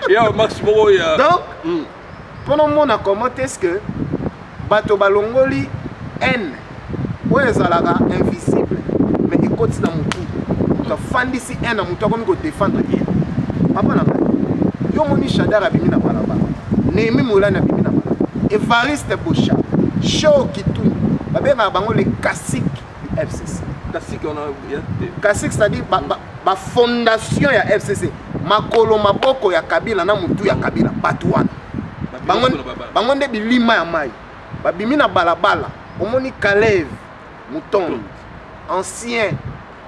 Donc, pendant mon comment est-ce que bato balongoli N ou ezalaka invisible mais il continue dans mon tout. Tu fandisi N à mon tout comme il défendre bien. Papa na yo moni Shadar abimi na balaba. Nemi Moulana abimi na balaba. Evariste Bocha, Show Kitou, babenga bango les classiques du FCC. Classique c'est-à-dire ba fondation ya FCC. Makolo maboko ya Kabila na mutu ya Kabila Batouane. Bango nde bilima ya mai. Babimi na balabala. Omoni Kalev Mouton, ancien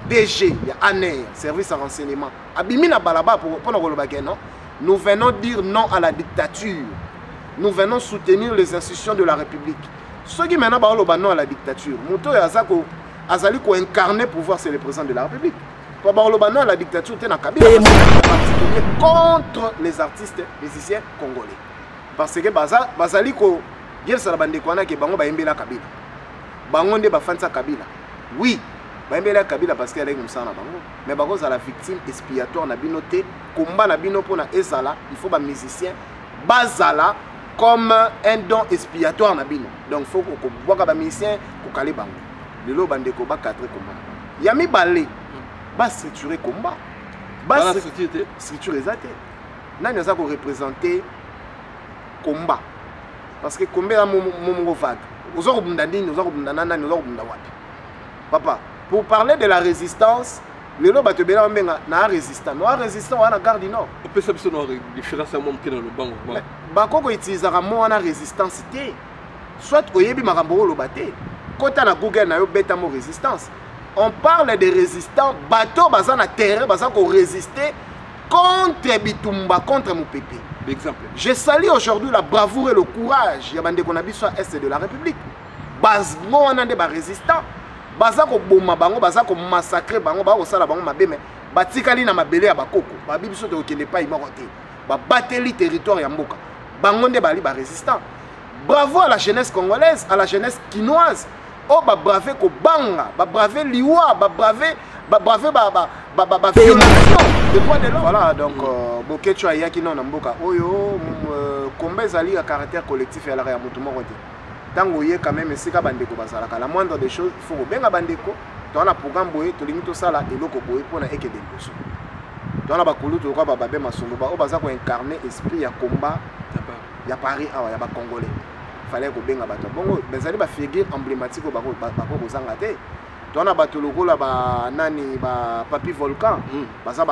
DG ya ANER, service à renseignement. Abimi na balaba pour na kolobake non. Nous venons dire non à la dictature. Nous venons soutenir les institutions de la République. Ceux qui maintenant parlent non à la dictature, Mouton et Azako Azali ko incarner pouvoir c'est le président de la République. Pour parler non à la dictature, tu es Kabila contre les artistes musiciens congolais. Parce que Bazali ko Yel Salabande Kwana qui bango ba yembela Kabila. Bango nde ba fansa Kabila. Oui, ba yembela Kabila parce qu'elle est comme ça na bango. Mais bango za la victime expiatoire na binoté, combat na bino pona ezala, il faut ba musicien bazala comme un don expiatoire na bino. Donc faut ko boka ba musicien ko kale bango. Lelo bande ko ba 4 combat. Yami balé ba structurer combat. Ba structure exacte. Nani za ko représenter combat. Parce que combien de moments vagues. Papa, pour parler de la résistance, les gens qui sont résistants. Nous sommes résistants à la gare du Nord. On peut savoir la différence entre le banc. Bako utilise la résistance. Soit au Yebi Maramboro le baté. Quand on a Google, on a bêta mo résistance. On parle de résistants. Bateau bazana terre, bazana ko résister contre Bitumba, contre mon pépé. Exemple. Je salue aujourd'hui la bravoure et le courage. Yabande Konabi soit est de la République. Bazmo on a des résistants. Bazako boma bango, bazako massacrer bango, ba osala bango mabe mais batikali na mabele ya bakoko. Ba bibiso to kende pa imoroté. Ba bateli territoire ya mboka. Bango nde bali ba résistant. Bravo à la jeunesse congolaise, à la jeunesse quinoise. Oh ba braver ko banga, ba braver liwa, ba braver voilà donc bokecho ayaki non mboka oyo kombe zali à caractère collectif et à la ya mutu moko te tango ye quand même esika bandeko bazala la moindre des choses il faut benga bandeko to na programme boye to lingi to sala eloko boye pona ekede boso to na bakulu to kwa babe masombo ba o baza ko incarner esprit ya combat ya Paris awa ya ba congolais fallait ko benga bato bongo bezali ba figure emblématique ba kozanga te. On a battu le rôle à Nani, Papi Volcan, basa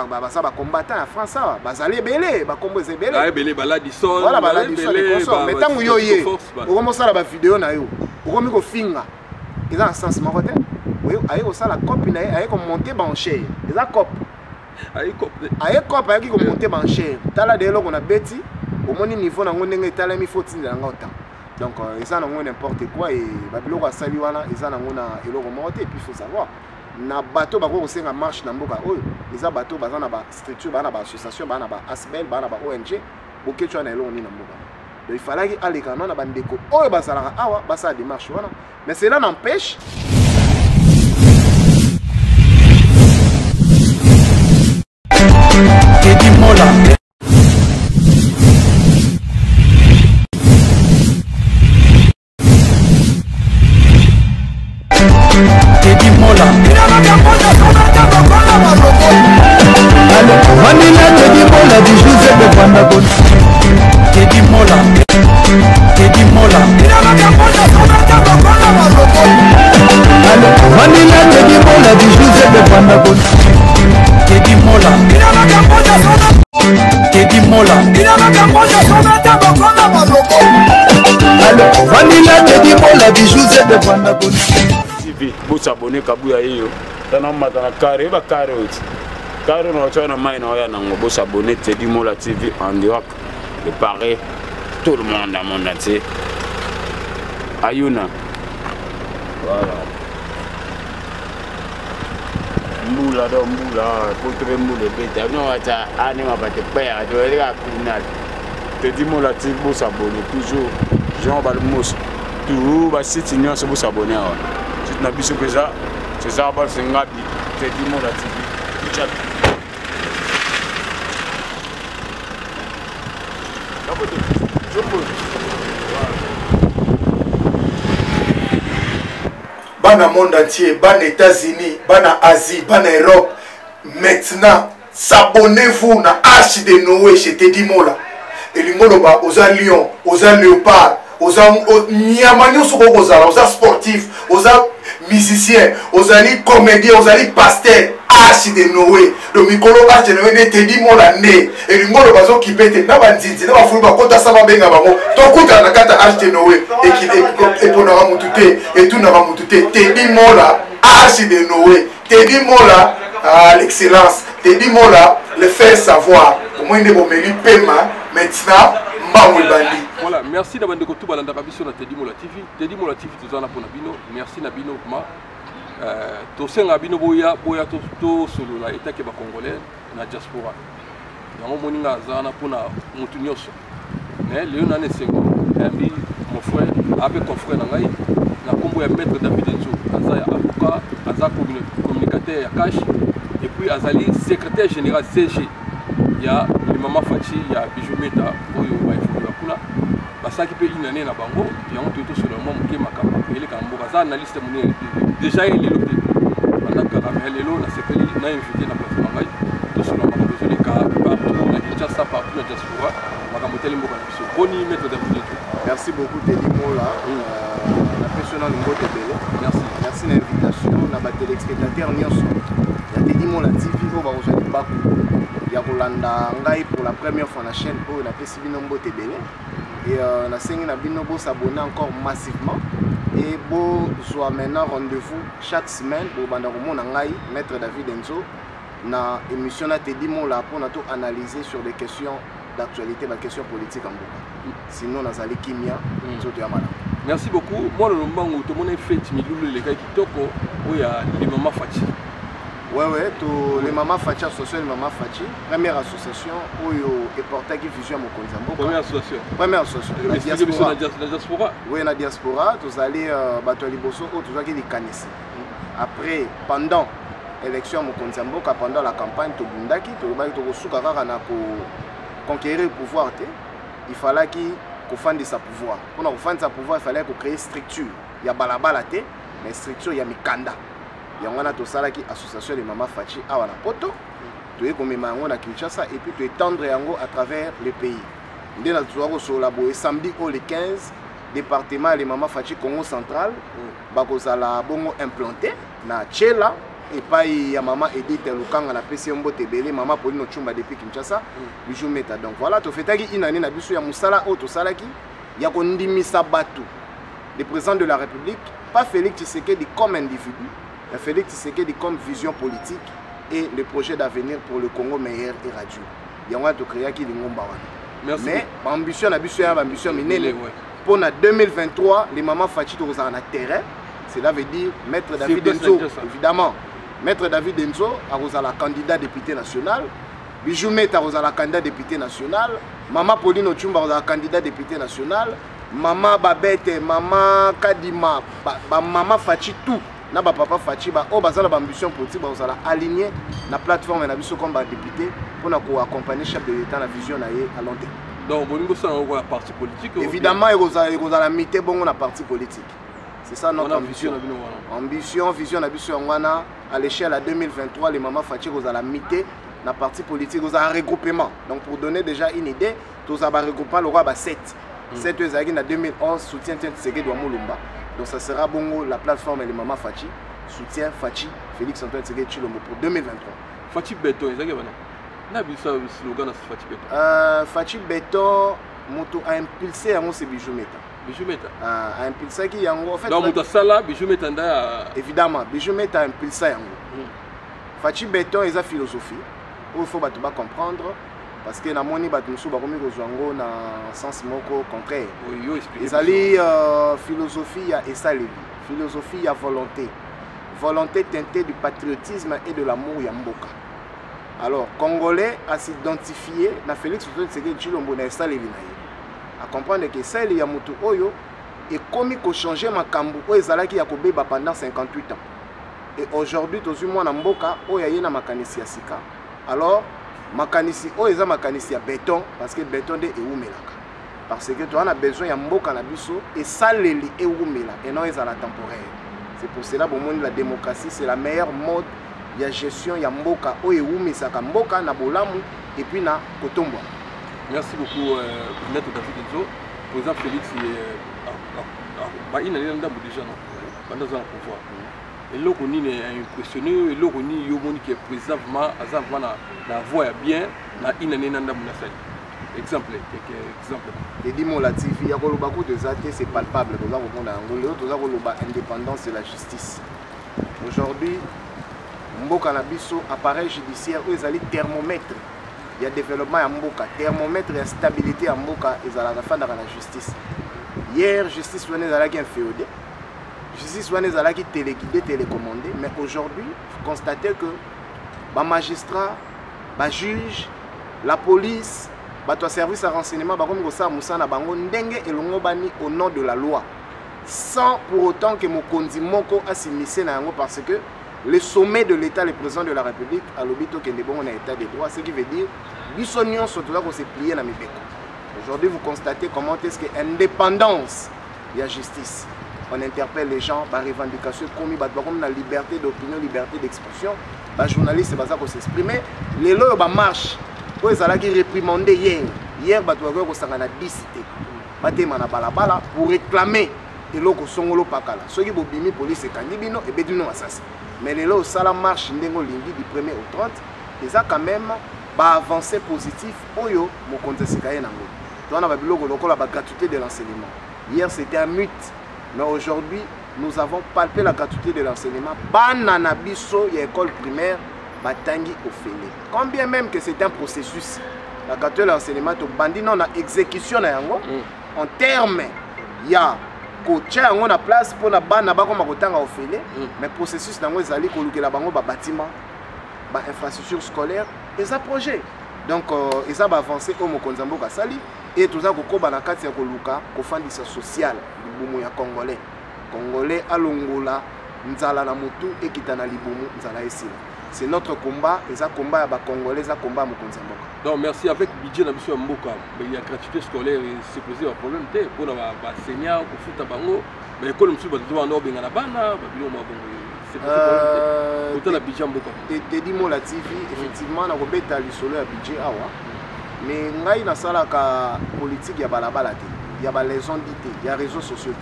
combattant en France, basali belé, combo c'est belé. Belé, baladison. Voilà, baladison les consorts. Mais tant que yo yé, on commence à la vidéo na yo, on commence au finger. Ils ont un sens marocain. Oui, aïe au ça la copine, aïe comme monter bancher. Ils ont cop. Aïe cop, aïe qui comme monter bancher. T'as là des logs on a bêti, au moins niveau na on est talent il faut tenir dans longtemps. Donc, ils ont n'importe quoi et Babylone a salué, ils ont monté et puis il faut savoir. Na bateau, ils ont marche dans le monde. Ils ont bateau, ils ont structure, ils ont association, ils ont ASBEL, ils ont ONG. Donc, il fallait aller quand on a des déco. Oh, ils ont des démarches. Mais cela n'empêche. Vous abonnez Kabuya yo. Tana matana carré ba carré oti. Carré no tana mai na ya na ngo s'abonner Teddy Mola TV en direct de Paris. Tout le monde dans monde entier. Ayuna. Voilà. Moula do moula, pour moula beta. Non ata anima ba te paya, to ela kunal. Teddy Mola TV vous s'abonner toujours. Jean Balmos. Tout ba site union se vous s'abonner. Na biso pesa c'est ça ba sengabi Teddy Mola TV. Bana monde entier, bana États-Unis, bana Asie, bana Europe. Maintenant, s'abonnez-vous na Arche de Noé chez Teddy Mola. Et l'ingoloba aux lions, aux léopards, aux nyamani aux sportifs, aux musiciens, aux comédiens, aux pasteurs. Arche de Noé, le micro Arche de Noé Teddy Mola né. Et l'ingoloba zo qui pète, na banzinzi, na bafuba kota sama benga bango. Tokuta na kata Arche de Noé et qui est pour na mutute et tout na mutute. Teddy Mola, Arche de Noé, Teddy Mola. L'excellence, Teddy Mola, le faire savoir. Au moins, il est paiement. Maintenant, Bandi. Voilà, merci d'avoir tout balanda sur Teddy Mola TV. Teddy Mola TV, tout ça pour Nabino. Merci Nabino. Tout ça, Nabino Boya, tout solo la état Québec congolais, na diaspora. Yango moninga zana pour na mutunyoso. Mais Léon Nane Sengo, mon frère, avec ton frère Nangai, na combo ya maître David Enzo, Aza avocat, Aza communicateur ya cash. Et puis Azali, secrétaire général CG, il y a le Maman Fachi, il y a Bijou Meta, Oyo, Baïfou, Basaki peut une année na bango, il y a un tuto sur le moment qui est Makamba, il est Kambo, Baza, analyste monnaie, déjà il est l'objet. Pendant que Ramelo, la CPI, n'a invité la plateforme Mangaï, tout sur le moment besoin des cas, partout, la Kinshasa, partout, la diaspora, Makambo Telembo, Boni, maître d'Afrique. Merci beaucoup, Teddy Mola. Impressionnant le mot de Belé. Merci. Merci de l'invitation. On a battu téléspectateurs Nyonso. Teddy Mola TV, on va rejoindre Bakou. Il y a Rolanda Ngai pour la première fois sur la chaîne pour la PCB Nombo Tebele. Et on a signé Nabino s'abonner encore massivement. Et bon, soit maintenant rendez-vous chaque semaine pour Bandaromo Ngai, Maître David Enzo, na émission na Teddy Mola pour nous analyser sur des questions d'actualité, des questions politiques en Boka. Sinon, on a Zali Kimia, merci beaucoup. Moi, le moment où tout le monde est fait, les gars qui toquent, il y a les mamans Fachi. Oui, les mamans Fachi, association les mamans Fachi, première association où il y a porté qui fusion mon Konzambo. Première association. Première association. La diaspora. La diaspora. Oui, la diaspora, tous allés battre les bossos, tous allés les canisser. Après, pendant l'élection mon Konzambo, pendant la campagne, tout Bundaki, tout le monde tout soukara na pour conquérir le pouvoir, il fallait qu'il fasse de sa pouvoir. Pour faire sa pouvoir, il fallait créer une structure. Il y a balabala, mais structure, il y a Mikanda. Il y a une association de Maman Fachi à Wanapoto. Tu es comme Mango à Kinshasa et puis tu étendre à travers le pays. Nous avons sur samedi le 15 département de Maman Fachi Congo central. Nous avons implanté na Tchela. Et pas il y a maman Edith Lukanga na PCMbo Tebele, maman Pauline Ochumba depuis Kinshasa, Bijou Meta. Donc voilà, tu fais une année na biso ya musala auto salaki, ya kondimisa batu. Le président de la République, pas Félix Tshisekedi comme individu, mais Félix Tshisekedi comme vision politique et le projet d'avenir pour le Congo meilleur et radieux. Il y a un autre créa qui l'ingomba wana. Mais ambition na biso ya ambition minene. Pour 2023, les mamans Fachi to na terrain, cela veut dire Maître David Enzo, évidemment. Maître David Enzo a la candidat député national. Bijou Meta a la candidat député national. Maman Pauline Ochumba a la candidat député national. Maman Babette, Maman Kadima, Maman Fachi, tout. Na papa Fachi, bazala ambition politique, bazala aligné la plateforme na biso comme député pour accompagner chef de l'État la vision à long terme. Donc, vous avez un parti politique. Évidemment, il y a la mité bon la parti politique. C'est ça notre ambition. Ambition, vision à l'échelle à 2023, les mamans Fachi ont la mité, la partie politique, ont un regroupement. Donc pour donner déjà une idée, tous ont un regroupement, le roi a 7. 7 en 2011, soutien Tshisekedi de Moulumba. Donc ça sera bon la plateforme les mamans Fachi, soutien Fachi, Félix Antoine Tshisekedi Chilombo pour 2023. Fachi Béton, il y a un slogan Fachi Béton. Fachi Béton, moto a impulsé à mon Bijou Meta. Bijou Meta a impulsé qui yango en fait donc moto sala Bijou Meta évidemment Bijou Meta a impulsé yango Fachi Béton et sa philosophie il faut battre comprendre parce que na moni battu musu ba komi kozwango na sens moko contraire ils ali philosophie ya esalebi philosophie ya volonté teintée du patriotisme et de l'amour ya mboka. Alors congolais à s'identifier na Félix Antoine Tshisekedi Tshilombo na esalebi na ye à comprendre que celle ya mutu oyo et comme il changer makambu oyo ezalaki ya kobeba pendant 58 ans et aujourd'hui tozu mwana mboka oyo ayena makanisi ya sika alors makanisi oyo eza makanisi ya béton parce que béton de eumelaka parce que tu as besoin de mboka na biso et ça leli et oumela et non ezala temporaire. C'est pour cela que la démocratie c'est la meilleure mode de gestion ya mboka o e oumisaka mboka na bolamu et puis na kotombo. Merci beaucoup Maître David Nzo. Président Félix il n'a rien déjà non dans un pouvoir. Et là on est impressionné et là on est yomoni qui est présentement avant la voix bien na inanena ndamuna sali. Exemple. Tedimo la TV, il y a des athées, c'est palpable. Indépendance et la justice. Aujourd'hui, Mboka Nabiso, appareil judiciaire, où ils allaient thermomètre. Il y a développement à Mboka, thermomètre et stabilité à Mboka, ils allaient faire la justice. Hier, justice venait à la féodé. Justice venait à la téléguidée, télécommandée. Mais aujourd'hui, il faut constater que les magistrats, les juges, la police, bato service à renseignement bakom gosa musana bango ndenge elongo bani au nom de la loi sans pour autant que mokonzi moko asimissé na yango parce que le sommet de l'état le président de la République a l'obito que bon on a état de droit ce qui veut dire bisonion surtout là qu'on s'est plié na mibeko. Aujourd'hui vous constatez comment est-ce que indépendance il y a justice. On interpelle les gens par revendication comme la liberté d'opinion, liberté d'expression, les journalistes c'est ça qu'on s'exprimer les lois ba marche. Pour les gens qui réprimandaient hier, ils ont décidé de balabala pour réclamer et loko songolo pakala. Ceux qui ont bimi police et candibino et bedino assassin. Mais les lois ça la marche ndengo lingi du 1er au 30, ils ont quand même avancé positif oyo mo kontesikaye nango. Donc on a biloko lokola ba gratuité de l'enseignement. Hier c'était un mythe, mais aujourd'hui nous avons palpé la gratuité de l'enseignement. Banana biso ya école primaire Batangi au Félé. Combien même que c'est un processus, la gratuité de l'enseignement, bandi non na exécution na yango. En termes, il y a coach yango na place pour na bana ba comme kotanga au Félé, mais processus nango ezali ko lukela bango ba bâtiment, ba infrastructure scolaire et ça projet. Donc ils ont avancé au Mokonzambo Kasali et tout ça ko ba na kati ya ko luka ko fandisa social libumu ya congolais. Congolais alongola nzala na mutu ekitana libumu nzala esila. C'est notre combat, et ça combat à Congolais, ça combat à Mokonzamboka. Donc merci avec budget na biso Mboka, il y a gratuité scolaire et c'est posé un problème pour les enseignants, pour foot à bango, mais l'école monsieur ba doit en benga na bana, ba bilo mo bongo. C'est possible. Autant la budget Mboka. Tedimo la TV effectivement na kobeta lisolo ya budget awa. Mais ngai na sala ka politique ya balabala te. Il y a les gens d'ité, il y a réseaux sociaux.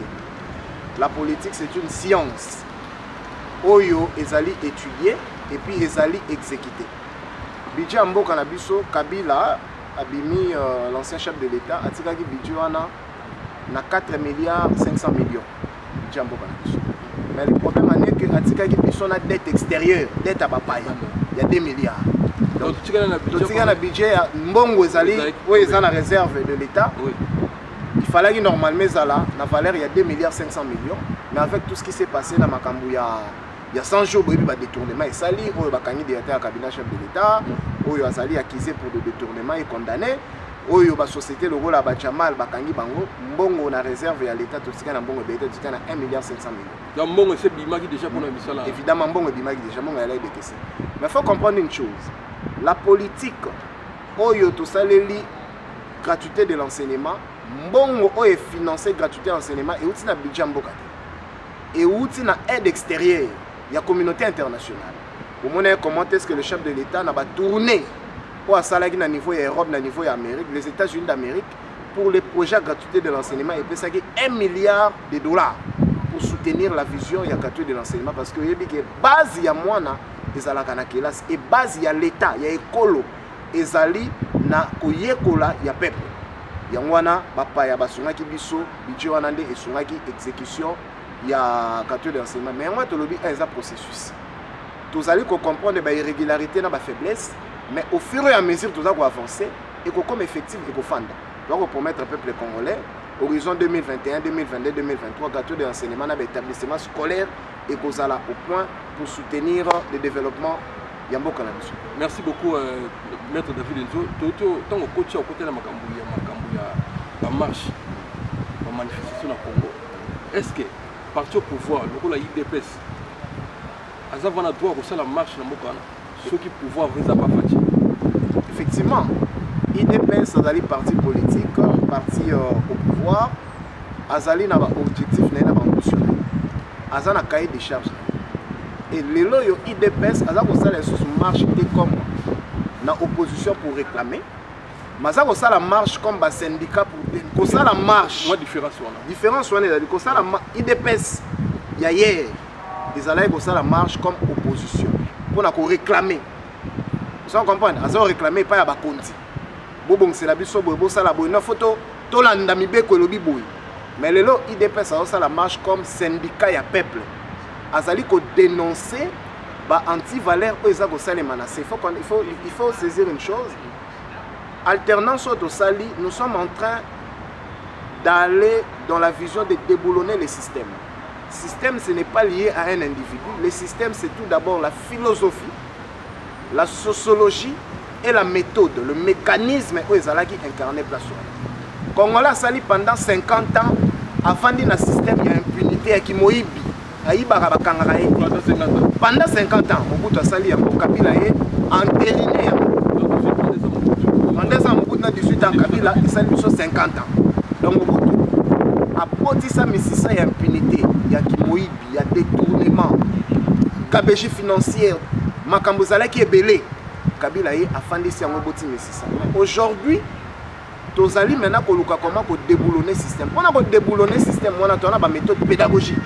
La politique c'est une science. Oyo ezali étudier et puis ezali exécuter. Budget Mboka na biso Kabila abimi l'ancien chef de l'État a tiraki budget wana na 4 milliards 500 millions. Budget Mboka na biso. Mais le problème est que atikaki biso na dette extérieure, dette à papaya. Il y a 2 milliards. Donc tu as un budget mbongo ezali ou ezali na réserve de l'État. Oui. Il fallait que normalement zala na valeur il y a 2 milliards 500 millions, mais avec tout ce qui s'est passé dans Makambu il y a 100 jours, il y a des détournements. Il y a des cabinet chef de l'État, il y a des accusés pour des détournements et condamnés. Il y a des sociétés, le rôle de Jamal, Bakangi Bango, Mbongo na réserve à l'État, tout ce qui est Mbongo, tout à 1 milliard 500 millions. Donc Mbongo c'est Bimagi déjà pour nous. Évidemment, Mbongo Bimagi déjà, Mbongo est là. Mais il faut comprendre une chose. La politique, Oyo tout ça, les gratuité de l'enseignement, Mbongo est financé gratuité de l'enseignement et outil na budget Mboka. Et outil na aide extérieure. Il y a la communauté internationale. Au moment comment est-ce que le chef de l'État n'a pas tourné pour Salagi à niveau Europe, à niveau Amérique, les États-Unis d'Amérique, pour les projets gratuité de l'enseignement, et puis ça $1 milliard pour soutenir la vision de la gratuité de l'enseignement. Parce que base il y a moi et base il y a l'État, il y a écolo, et zali na koyekola il y a peuple. Il y a wana papa ya basungaki biso, budget wanande et sungaki exécution. Il y a gratuité de l'enseignement. Mais moi, je dis un processus. Vous allez comprendre les irrégularités, les faiblesses, mais au fur et à mesure, vous allez avancer et comme effectif et fond. Donc, pour mettre un peuple congolais, horizon 2021, 2022, 2023, gratuité de l'enseignement, dans l'établissement scolaire et vous allez au point pour soutenir le développement de Mboka na biso. Merci beaucoup, Maître David Nzo. Tant que coach, au côté de la marche, la manifestation au Congo, est-ce que parti au pouvoir, le rôle de l'IDPS, ils ont droit à la marche dans Mboka, ceux qui pouvoir vous pas fatigué. Effectivement, l'IDPS est un parti politique, parti au pouvoir, azali na ba objectif na ambition. Azana cahier de charge. Et les loyaux IDPS azako sala sous marche comme na opposition pour réclamer. Mazako sala marche comme ba syndicat pour ça la marche. Moi différence on est ko sala IDPS ya hier. Ils allaient ko sala marche comme opposition pour na ko réclamer. Vous comprenez? Azako réclamer pas ya ba konti. Bobong c'est la biso boy bo sala boy na photo to landa mibeko lobi boy. Mais le lot IDPS a aussi la marche comme syndicat et peuple. Azali ko dénoncer ba anti-valeur aux agosales menacés. Il faut saisir une chose. Alternance au Sali, nous sommes en train d'aller dans la vision de déboulonner le système. Le système, ce n'est pas lié à un individu. Le système, c'est tout d'abord la philosophie, la sociologie et la méthode, le mécanisme où ils allaient incarner place. Congolais Sali pendant 50 ans, avant d'un système, il y a impunité qui moïbi. Pendant 50 ans, Mobutu Sali a Kabila est entériné. Pendant 18 ans, Kabila est 50 ans. Donc Mobutu a porté sa message, il y a impunité, il y a qui moïbi, il y a détournement, cabégie financière, Makambozala qui est belé. Kabila est afandi si on boti message. Aujourd'hui, tozali maintenant comment déboulonner le système. Pour déboulonner le système, on a une méthode pédagogique.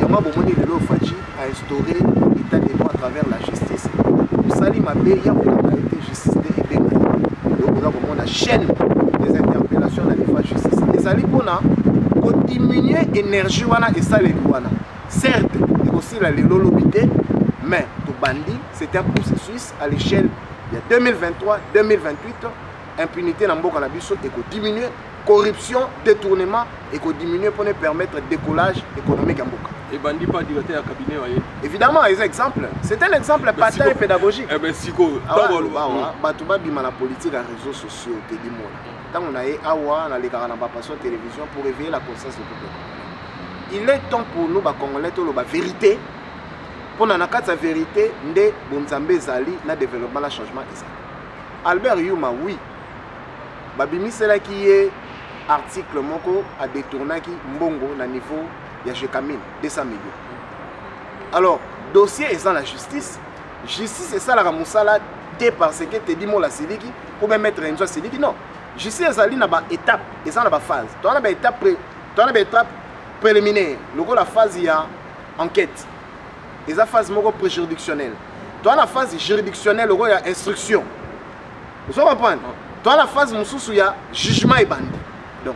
Yama Bomoni Lelo Fadji a instauré l'état des droits à travers la justice. Sali Mabé, il y a une justice de donc nous avons la chaîne des interpellations dans la justice. Les Ali pour diminuer l'énergie et ça les douanes. Certes, il y a aussi la lolobité, mais tout bandit, c'est un processus à l'échelle de 2023, 2028. Impunité dans Mboka Nabiso et diminuer corruption, détournement et diminuer pour nous permettre décollage économique en Mboka. Et bandit pas directeur à cabinet. Évidemment, il y a des exemples. C'est un exemple bataille et pédagogique. Eh bien, si quoi Batouba bima la politique à réseaux sociaux, te dis moi. Quand on a eu Awa, on a les sur télévision pour réveiller la conscience du peuple. Il est temps pour nous, Congolais, de la vérité. Pour nous, la vérité, de Bonzambe Zali, na développement, la changement. Albert Yuma, oui. Babimi c'est là qui est article moko a détourné qui mbongo na niveau ya Jekamine 200 millions. Alors dossier est dans la justice. Justice c'est ça la ramusala dès parce que te dit mo la siliki pour même mettre une siliki non. Justice ezali na ba étape et ça na ba phase. Tu as ba étape préliminaire. Loko la phase il y a enquête. Et la phase moko préjuridictionnelle. Tu as la phase juridictionnelle loko il y a instruction. Vous comprenez? Dans la phase où il y a jugement et bandit. Donc,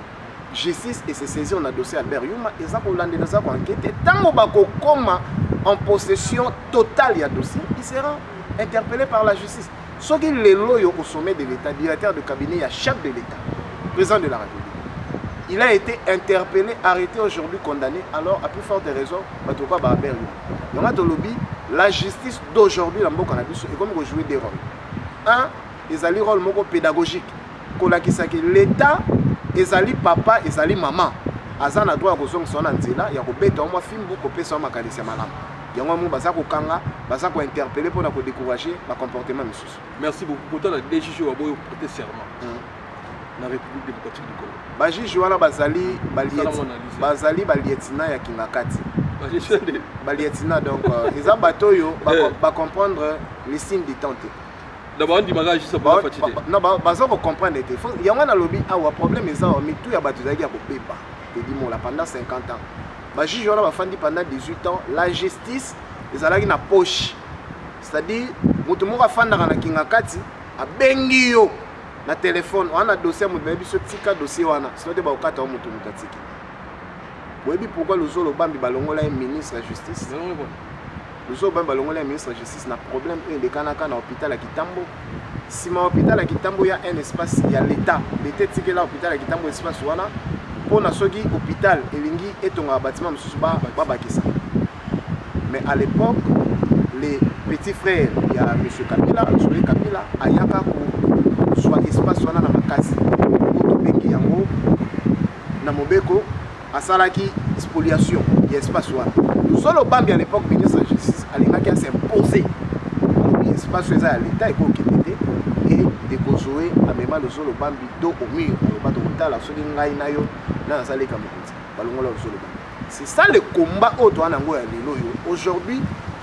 justice et se saisir, on a dossier Albert Yuma, et ça pour l'enquête. Tant qu'on comme en possession totale il y a dossier, il sera interpellé par la justice. Ce qui est loyaux au sommet de l'État, directeur de cabinet, il y a chef de l'État, président de la République. Il a été interpellé, arrêté aujourd'hui, condamné. Alors, à plus forte raison, Albert Yuma. Donc, la justice d'aujourd'hui, dans le cannabis, est comme jouer des rôles. Un, ils ont un rôle pédagogique. L'État, ils ont papa, ils ont maman. Ils ont le droit de son anzela, il y a un film qui est un malam. Il y a un kanga, ils interpeller pour décourager le comportement. Merci beaucoup. Pourtant, la DGJ a prêté serment. La République démocratique du Congo. Baji Joala Bazali Balietina ya Kingakati. Balietina donc ils ont bateau va comprendre les signes du temps. D'abord, on dit que c'est pas fatigué. Non, parce qu'on comprend. Il y a un lobby, un problème, mais tout y a battu pendant 50 ans. Le juge a fait pendant 18 ans. La justice, ils ont une poche. C'est-à-dire, si on a fait un Kingakati, a bengio na téléphone, on a un dossier, on a un dossier, on a un dossier. Pourquoi le Zolo Bambi Balongola est ministre de la justice? Le Zolo Bambi Balongola est ministre de la justice, n'a problème, il y a un hôpital à Kitambo. Si mon hôpital à Kitambo, il y a un espace, il y a l'État. L'État est là, l'hôpital à Kitambo, espace ouana. Pour na sogi hôpital, Elingi est un bâtiment, mais à l'époque, les petits frères, il y a M. Kabila, Zoé Kabila, Ayaka, soit espace ouana na makasi. Otobengi yango, na Mobeko, à Salaki, spoliation, il y a espace ouana. Nous sommes au Bambi à l'époque, ministre de la justice, à l'État qui a s'imposé. L'espace à l'État est co-quitté. Et de jouer à même le solo bambi do au mur le bateau la soli ngai na yo na sale comme balongola le solo. C'est ça le combat auto anango ya lelo yo. Aujourd'hui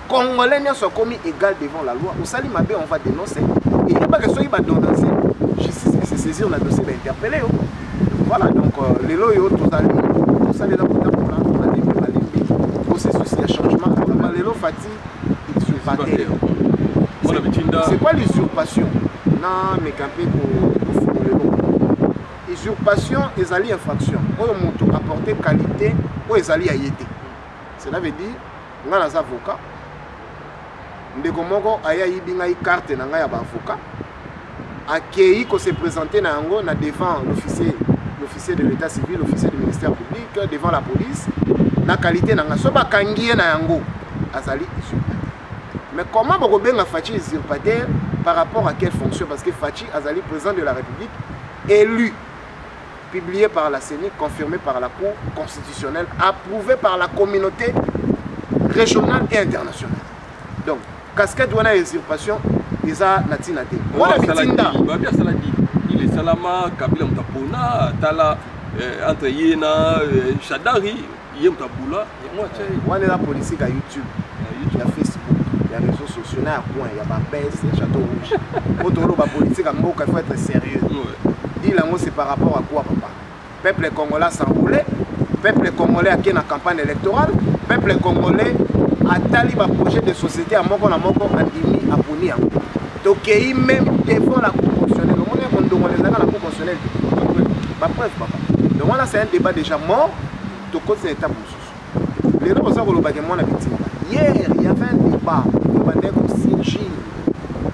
Congolais ne sont commis égal devant la loi. Au Sali Mabé on va dénoncer et il n'y a pas que soit il va dénoncer justice se saisir on a dossier va interpeller. Voilà donc lelo yo tout ça les là pour la processus de changement lelo fati usurpateur. C'est quoi l'usurpation? Non, mais quand usurpation, ils allaient infraction. On a apporté qualité, ou ils allaient y aider. Cela veut dire, on a des avocats. Ndekomoko aya yibinga yi carte na nga ya ba avocat. Accueilli ko se présenter na ngo na devant l'officier de l'état civil, l'officier du ministère public, devant la police. Na qualité na nga so ba kangiye na yango azali usurpateur. Mais comment Bogobenga Fachi usurpateur par rapport à quelle fonction? Parce que Fachi Azali, président de la République, élu, publié par la CENI, confirmé par la Cour constitutionnelle, approuvé par la communauté régionale et internationale. Donc, casquette de la usurpation, ils ont natinate. Voilà, il est Salama, Kabila Mtapona, Tala, entre Yéna, Chadari, Yemtabula. On est la politique à YouTube, il y a Facebook. Les réseaux sociaux, il y a un point, il y a un baisse, il y a un château rouge. Quand la politique, il faut être sérieux. Dis-le, c'est par rapport à quoi, papa? Peuple congolais s'enroulé, peuple congolais a une campagne électorale, peuple congolais a tali un projet de société à Moko na Moko a dimi à Ponia. Donc, il même devant la Cour constitutionnelle. Le monde est dans la Cour constitutionnelle. Pas preuve, papa. Donc, là, c'est un débat déjà mort. Donc, c'est un état pour les gens qui ont dit hier, il y avait un débat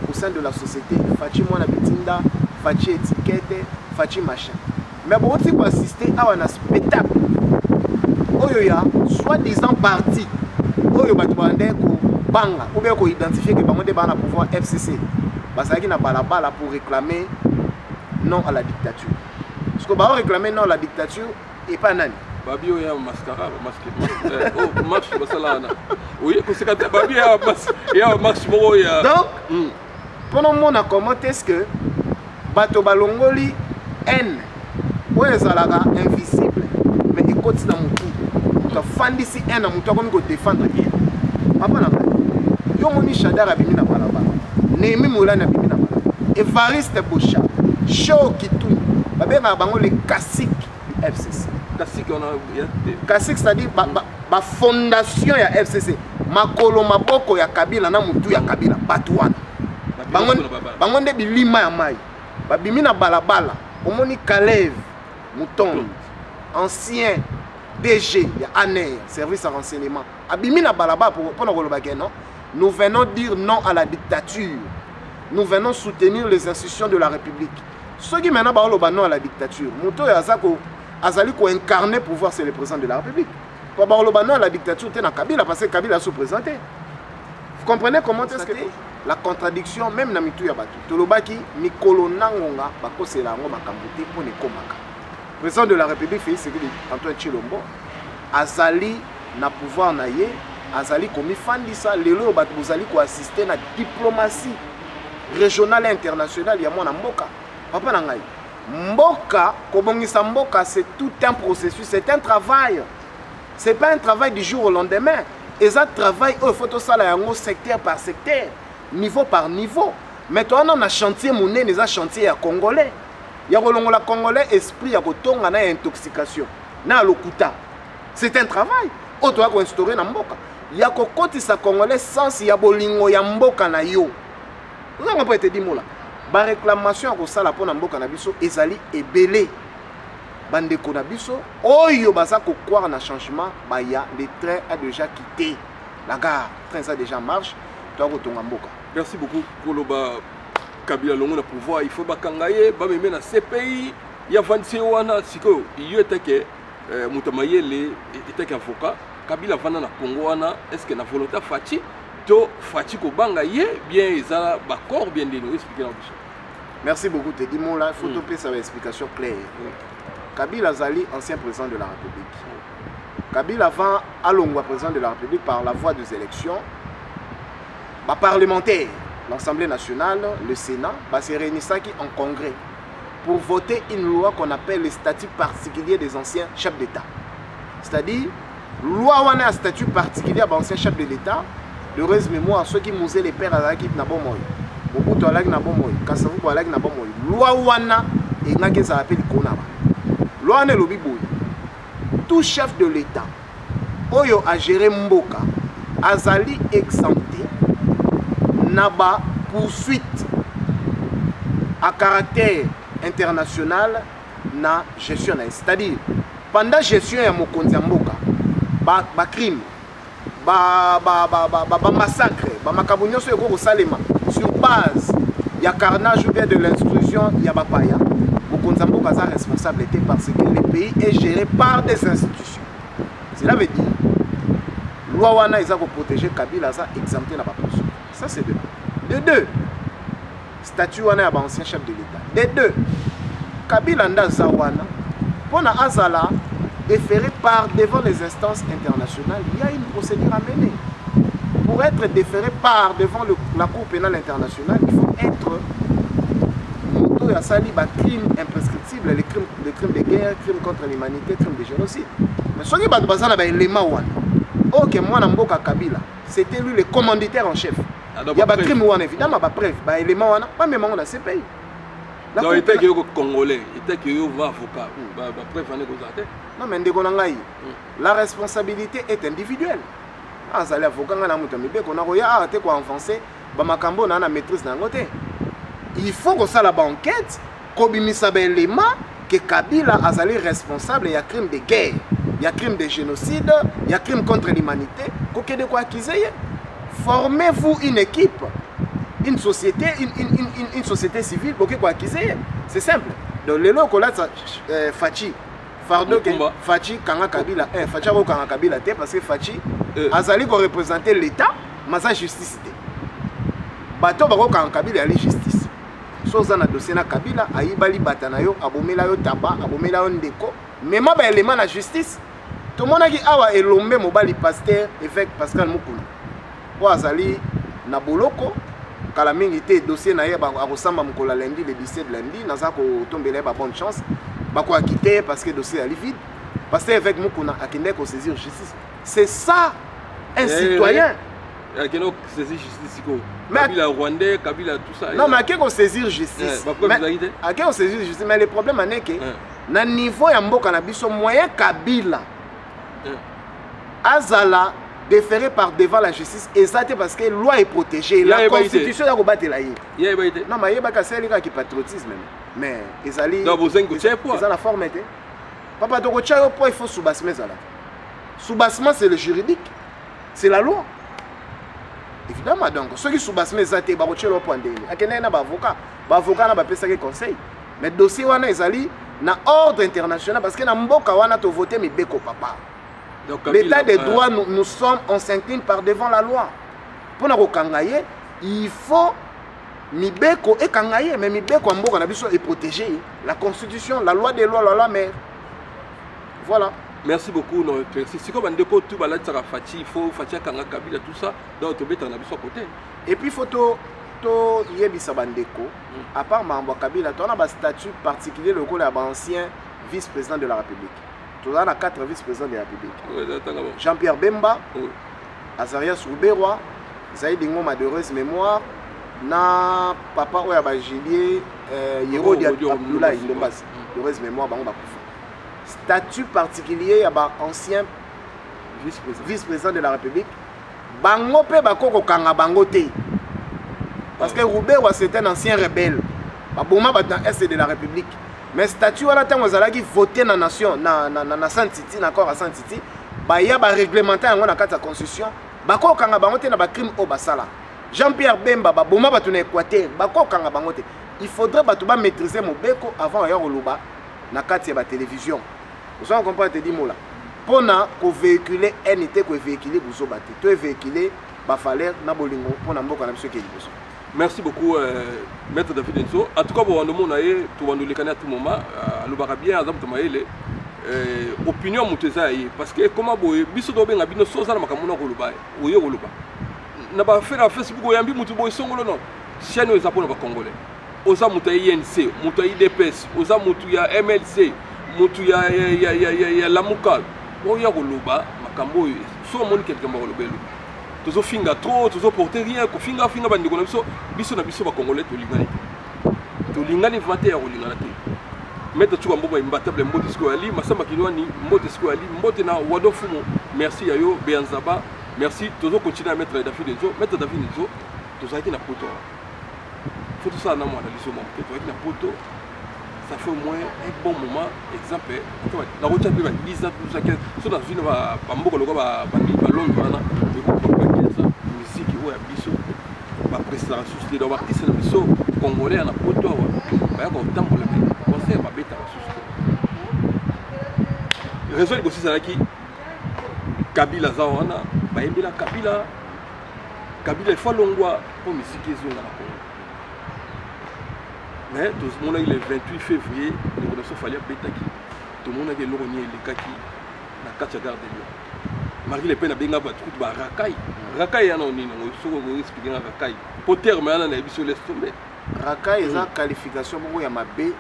au sein de la société. Fachi Mwana Bitinda, Fachi étiquette, Fachi machin. Mais bon, si vous assistez à un spectacle, Oyoya, soi-disant parti, Oyo Batouandé, Banga, ou bien qu'on identifie que Bango débat le pouvoir FCC, Basaki n'a pas la balle pour réclamer non à la dictature. Parce que va réclamer non à la dictature et pas Nani. Babi oya mascara masque oh marche basalana oui c'est quand Babi ya marche moko ya donc pendant mon a commenté est-ce que bato balongoli N ou ezalaka invisible mais écoute na mutu to fandisi N na mutu comme ko défendre bien papa na yo moni Chadara bimi na balaba Nemi Moula na bimi na balaba Evariste Bocha Show Kitu babenga bango les classiques FCC. Classique, c'est-à-dire la fondation ya FCC. Makolo maboko ya Kabila na mutu ya Kabila Batouana. Bangonde bilima ya mai. Babimi na balabala. Omoni Kalev Mouton, ancien DG ya ANER, service à renseignement. Abimi na balabala pour non. Nous venons dire non à la dictature. Nous venons soutenir les institutions de la République. Ceux qui maintenant parlent non à la dictature. Mouton ya Zako Azali ko incarner pouvoir, c'est le président de la République. Quand on parle la dictature, c'est Kabila parce que Kabila a sous-présenté. Vous comprenez comment est-ce que la contradiction, même dans Mitou Yabatu, Tolobaki, Mikolo Nangonga, Bako Selango, Makambuti, pour ne komaka. Le président de la République, Félix Antoine Tshilombo, Azali n'a pouvoir naïe, Azali komi fandisa, Lelo Batuzali ko assister à la diplomatie régionale et internationale, il y a mon Mboka. Papa Nangaï. Mboka, Kobongisa Mboka, c'est tout un processus, c'est un travail. Ce n'est pas un travail du jour au lendemain. Et ça travail, il faut tout ça secteur par secteur, niveau par niveau. Mais toi, on a chantier, mon nez, les chantier à Congolais. Il y a un Congolais, esprit, il y a une intoxication. Na lokuta. C'est un travail. On doit instaurer na Mboka. Il y a un côté sa Congolais sans il y a bolingo ya Mboka na yo. Vous n'avez pas été dit là. La réclamation à ça la pour Mboka na biso ezali ebele bandeko na biso oyo baza ko croire na changement ba ya le train a déjà quitté la gare train ça déjà marche toi kotonga Mboka. Merci beaucoup Koloba Kabila longo na pouvoir il faut bakangaye ba meme na CPI ya vandisi wana siko iyo etake mutamayele etake avocat Kabila vana na Congo wana est-ce que na volonté Fachi to Fachi ko banga ye bien ezala ba corps bien dino expliquer na biso. Merci beaucoup, Teddy Moula. Il faut topper sa explication claire. Kabila Zali, ancien président de la République. Kabila avant Alongwa, président de la République, par la voie des élections, parlementaire, l'Assemblée nationale, le Sénat, se réunissent en congrès pour voter une loi qu'on appelle le statut particulier des anciens chefs d'État. C'est-à-dire, loi où on a un statut particulier des anciens chefs de l'État, de heureuse mémoire, ceux qui mousaient les pères à la équipe n'a pas moyen. Mobutu a la n'a pas moyen. Kassavou a la n'a pas moyen. Loi où on a, et n'a qu'à s'appeler Konaba. Loi on est le bibouille. Tout chef de l'État, Oyo a géré Mboka, Azali exempté, Naba poursuite à caractère international na gestion. C'est-à-dire, pendant la gestion de Mokonzi Mboka, ba crime, ba massacre, ba makabunyo sur base, il y a carnage ou bien de l'instruction, il y a Bapaya. Mokonzi Mboka a responsabilité parce que le pays est géré par des institutions. Cela veut dire, loi wana ils ont protégé Kabila, ça exempté na poursuite. Ça c'est de un. De deux, statut wana ya ancien chef de l'État. De deux, Kabila ndaza wana pour na azala déféré par devant les instances internationales, il y a une procédure à mener. Pour être déféré par devant la Cour pénale internationale, il faut être moto ya sali ba crime imprescriptible, les crimes de guerre, crimes contre l'humanité, crimes de génocide. Mais ce qui est basé ba élément wana. Ok, moi Mboka Kabila, c'était lui le commanditaire en chef. Il y a des crimes wana évidemment, ba preuve, ba élément wana, pas même on a CPI. Donc il était que congolais, il était que avocat, ba preuve wana ko. Non mais ndeko nangai, la responsabilité est individuelle. Ah ça les avocats na muto mibe ko na ko ya te ko avancer, ba makambo na maîtrise na ngote. Il faut que ça la banquette, ko bimisa ba élément que Kabila azali responsable, il y a crime de guerre. Il y a crime de génocide, il y a crime contre l'humanité. Qu'est-ce que vous acquisez? Formez-vous une équipe, une société, une société civile pour que vous acquisez. C'est simple. Donc, les locaux là, Fachi, Fardo, Fachi, Kanga Kabila, Fachi, Kanga Kabila, parce que Fachi, Azali pour représenter l'État, mais sa justice. Bato Baro Kanga Kabila, il y a justice. Soza na dossier na Kabila, Aïbali Batanayo, Abomela yo Taba, Abomela yo Ndeko, mais moi, l'élément de la justice. Tout le monde a dit que Elombe Mobali Pasteur, évêque Pascal Moukouna. Oazali Naboloko, Kalamingité, dossier na yeba a ressemble à lundi, le 17 lundi, Nazako tomber là, bonne chance. Bako a quitté parce que le dossier est vide. Parce que évêque Moukouna a quitté pour saisir justice. C'est ça, un citoyen. Il y a qui saisir justice. Kabila Rwandais, Kabila tout ça. Non, mais à qui on saisir justice? À qui on saisir justice? Mais le problème est que, na niveau ya mboka na biso moyen Kabila azala déféré par devant la justice exactement parce que la loi est protégée, la constitution est rebattue là. Non mais il y a pas ça qui patriotisme mais ezali non vous avez quoi ça la forme était papa donc il faut soubassement ça là. Soubassement c'est le juridique, c'est la loi. Évidemment donc ceux qui soubassement ça te ba rochelo point de akena na avocat na ba pesa conseil mais dossier wana ezali na ordre international parce que na mboka wana to voter mibeko papa. L'état des droits nous sommes on s'incline par devant la loi. Pour na kokangaye, il faut mibeko et kangaye mais mibeko mboka na biso est protégé. La constitution, la loi des lois, la loi mère. Voilà. Merci beaucoup non merci. Si comme ndeko tout bala tsaka Fachi, il faut Fachi kanga Kabila tout ça donc to beta na biso côté. Et puis photo to yebisa bandeko à part Mamba Kabila to na ba statut particulier le rôle ancien vice-président de la République. Tout là 4 vice-présidents de la République. Jean-Pierre Bemba, Azarias Rouberois, Zaïd Ngoma de heureuse mémoire, na papa Oyaba Gilier, Yérodi Abdoulaye Ndombas de heureuse mémoire bango statut particulier ya ba ancien vice-président de la République. Bango pe bakoko kanga bango te. Parce que Rouberois c'est un ancien rebelle. Baboma ba dans est de la République. Mais statut à la temps vous allez voter dans la nation, na Saint-Titi, d'accord à Saint-Titi, bah y a ba réglementer en la carte de constitution, bah quoi quand bangote na ba crime au basala. Jean-Pierre Bemba ba boma ba tuna Équateur, bah quoi quand bangote. Il faudrait ba tuba maîtriser mon beko avant ya roloba na carte ya ba télévision. Vous en comprenez te dit mola. Pour na ko véhiculer NT ko véhiculer buzo baté. To véhiculer ba falaire na bolingo pour na mboka na biso ke liboso. Merci beaucoup, Maître David Enzo. En tout cas, vous avez à tout moment. Nous bien opinion parce que comment vous avez dit que vous avez fait Facebook, chaîne oyo eza mpona bacongolais oza moto ya INC moto ya IDPS oza moto ya MLC moto ya Lamuka oya koloba makambo oyo so omoni quelqu'un bakoloba elobi tozofinga trop tozoporte rien kofinga bandeko na biso na biso bacongolais tolingani vraiment te ya kolingana te maître Tchouka Mbomba imbattable mbote siko ali Masamba Kilwani mbote siko ali mbote na Wado Fumo merci yayo Beanzaba merci tozo continuer à mettre David Ezo mettre David Ezo tozaki na poto faut tout ça na moi na liso mo tozaki na poto ça fait au moins un bon moment exemple la route a pris 10 ans 12 ans 15 so na zine ba mboka loko ba Londres wana et ko pas 15 ans musique oya biso ba prestation société do artiste na biso congolais na poto wa ba ko tambola conseil ba beta ba société réseau de aussi ça qui Kabila za wana ba embela Kabila il faut longwa pour musique ezonga na Congo mais tout le monde le 28 février nous connaissons fallait betaki tout le monde a le rogné le kaki na kacha gare de Lyon Marie Le Pen a benga ba truc ba rakai yana onino so ko expliquer rakai pour terme yana na biso laisse tomber rakai eza qualification moko ya mabe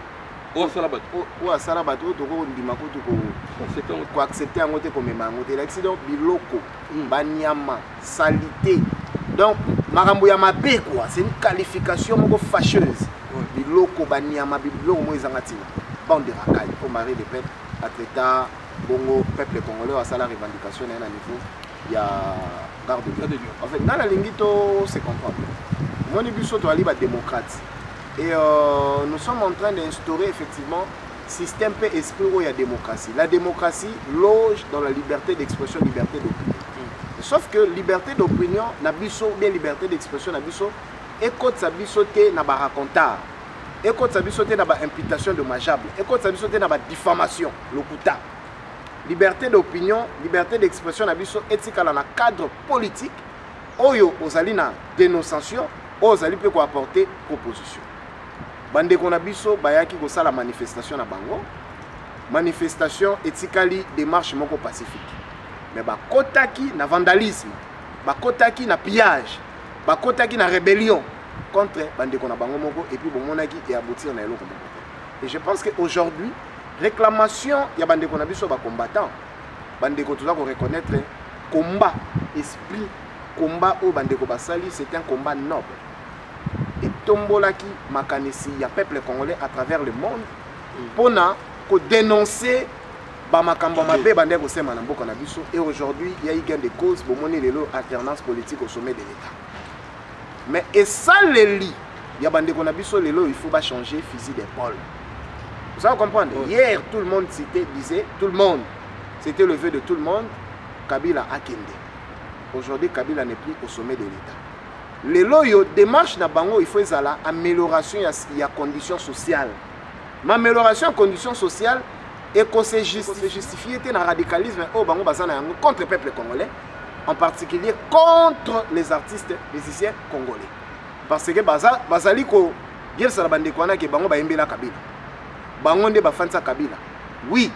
o salabat o salabat o to ko ndima ko to ko accepter ngote ko mema ngote l'accident biloko banyama salité donc makambo ya mabe quoi c'est une qualification moko fâcheuse biloko banyama biloko mo ezanga tina bande de rakai au Marie Le Pen atleta bongo peuple congolais à la revendication à un niveau il y a garde de Lyon en fait dans la lingito c'est comprendre mon biso to ali ba démocrate et nous sommes en train d'instaurer effectivement système paix esprit où il y a démocratie. La démocratie loge dans la liberté d'expression, liberté d'opinion. Sauf que liberté d'opinion na biso bien liberté d'expression na biso écoute sa biso te na ba racontar. Écoute sa biso te na ba imputation dommageable. Écoute sa biso te na ba diffamation, lokuta. Liberté d'opinion, liberté d'expression na biso etika na cadre politique. Oyo ozali na dénonciation, ozali pe ko apporter proposition. Bande qu'on a biso bayaki ko sala manifestation na bango. Manifestation etikali démarche moko pacifique. Mais ba kotaki na vandalisme, ba kotaki na pillage, ba kotaki na rébellion contre bande qu'on a bango moko et puis bon monaki et aboutir na eloko moko. Et je pense que aujourd'hui réclamation ya bande qu'on a biso ba combattant. Bande ko toza ko reconnaître combat esprit combat au bande ko basali c'est un combat noble. Et tombolaki makanisi ya peuple congolais à travers le monde pour dénoncer bamakambo mabe bande ko sema na mboka na biso et aujourd'hui il y a eu gain de cause pour mener les alternance politique au sommet de l'État. Mais et ça les lit ya bande ko na biso lelo il faut pas changer fusil d'épaule. Vous savez comprendre? Hier tout le monde disait tout le monde c'était le vœu de tout le monde Kabila akende. Aujourd'hui Kabila n'est plus au sommet de l'État. Les loyaux démarche na bango il faut ezala amélioration ya conditions sociales. Mais amélioration conditions sociales et qu'on se justifie dans le radicalisme au bango bazana yango contre le peuple congolais, en particulier contre les artistes musiciens congolais. Parce que bazali ko dire ça la bande kwana ke bango ba yembela Kabila. Bango nde ba fansa Kabila. Oui,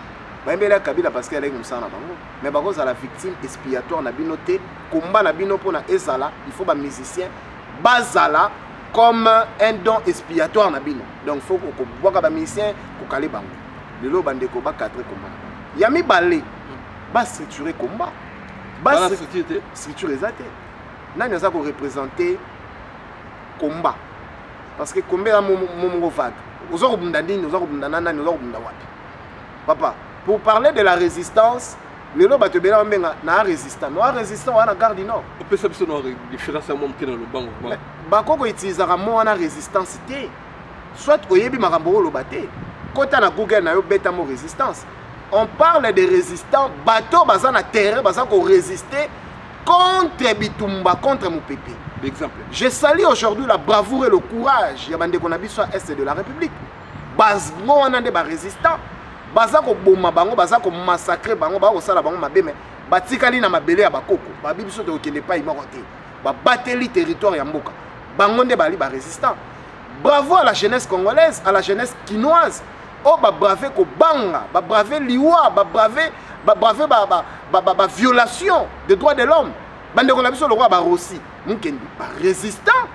ba yembela Kabila parce qu'elle est musana bango. Mais bango za la victime expiatoire na bino te. Combat na bino pona ezala, il faut ba musicien bazala comme un don expiatoire na bino. Donc faut ko boka ba musicien ko kale bango. Lelo bande ko ba cadrer combat. Yami balé ba structurer combat. Ba structure exacte. Nani za ko représenter combat. Parce que combat mon vague. Ozo ko bunda ndini, ozo ko bunda nani, ozo ko bunda wapi. Papa, pour parler de la résistance les lois te bela mbenga na résistant wana garde nord on peut savoir no différence à mon qui dans le banc ba koko utilisera mo wana résistance té soit oyebi makambo lo baté kota na Google na yo beta mo résistance on parle de résistants bateau baza na terrain baza ko résister contre Bitumba contre Mopepe exemple je salue aujourd'hui la bravoure et le courage ya bande kona biso est de la République base mo wana de ba résistant baza ko boma bango baza ko massacrer bango ba ko sala bango mabeme batikali na mabele ya bakoko ba bibiso to kende pa imorote ba bateli territoire ya mboka bango nde bali ba résistant bravo à la jeunesse congolaise à la jeunesse quinoise oh ba braver ko banga ba braver liwa ba braver ba violation des droits de l'homme bande ko na biso le roi ba rossi mukendi ba résistant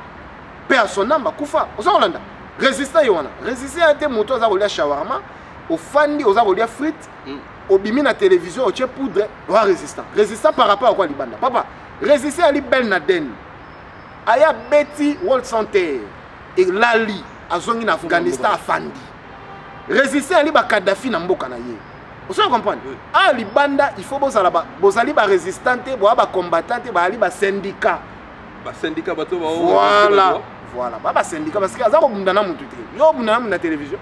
paix à son âme kufa oza kolanda résistant yona résistant ate moto oza kolia shawarma ofandi oza kolia frites obimi na télévision otie poudre oza résistant par rapport à quoi libanda papa résistant ali belle na den aya beti World Center et lali azongi na Afghanistan afandi résistant ali ba Kadhafi na mboka na ye vous comprenez ah libanda il faut bozali ba résistante ba combattante ba ali ba syndicat bato voilà ba syndicat parce que aza ko bundana mutu te yo bundana na télévision